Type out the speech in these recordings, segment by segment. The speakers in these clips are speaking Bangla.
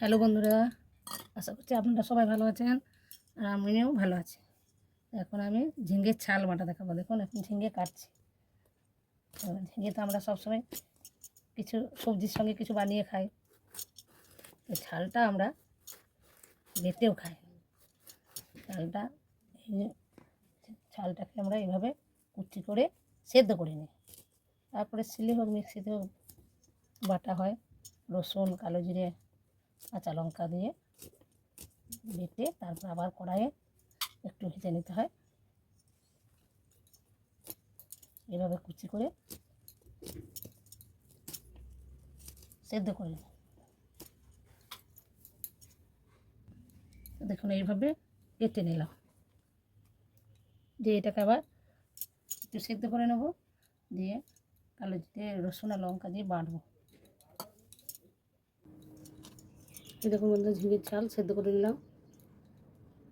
হ্যালো বন্ধুরা, আশা করছি আপনারা সবাই ভালো আছেন আর আমিও ভালো আছি। এখন আমি ঝিঙের ছাল বাটা দেখাবো। দেখুন এখন ঝিঙে কাটছি। ঝিঙে তো আমরা সবসময় কিছু সবজির সঙ্গে কিছু বানিয়ে খাই, তো ছালটা আমরা বেটেও খাই। ছালটা ছালটাকে আমরা এইভাবে কুচি করে সেদ্ধ করে নিই, তারপরে সিলে হোক মিক্সিতে হোক বাটা হয়। রসুন, কালো জিরে, কাঁচা লঙ্কা দিয়ে বেটে তারপর আবার কড়াইয়ে একটু ভেজে নিতে হয়। এভাবে কুচি করে সেদ্ধ করে নিই। দেখুন এইভাবে কেটে নিলাম, দিয়ে এটাকে আবার একটু সেদ্ধ করে নেব, দিয়ে কালো জিরে, রসুন আর লঙ্কা দিয়ে বাটবো। এই দেখুন বন্ধু, ঝিঙের ছাল সেদ্ধ করে নিলাম,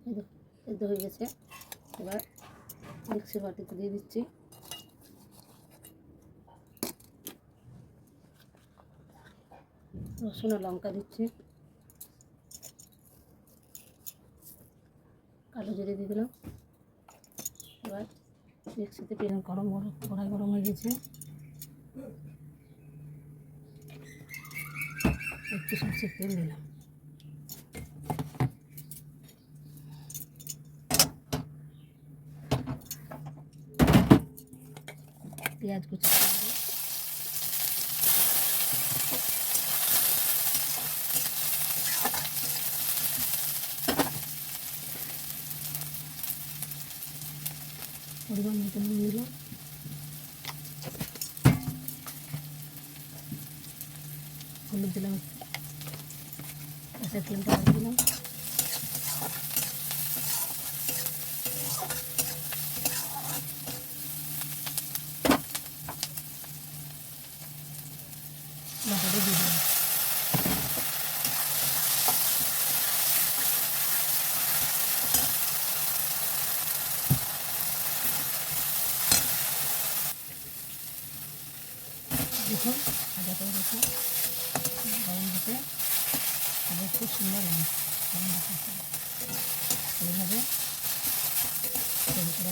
এই দেখুন সেদ্ধ হয়ে গেছে। এবার মিক্সির বাটিতে দিয়ে দিচ্ছি। রসুন আর লঙ্কা দিচ্ছি, কালো জিরে দিয়ে দিলাম। এবার মিক্সিতে পেঁয়াজ কড়াই গরম হয়ে গেছে, একটু সরষের তেল দিলাম। পেঁয়াজ কুচি পরিমাণ মতো নুন দিলাম, হলুদ দিলাম, গ্যাসের ফ্লেমটা বাড়িয়ে দিলাম। বাটাটা দিয়ে দিলাম। দেখুন ভাজা করে দেখুন গরম হতে আবার খুব সুন্দর লাগে। এইভাবে তৈরি করে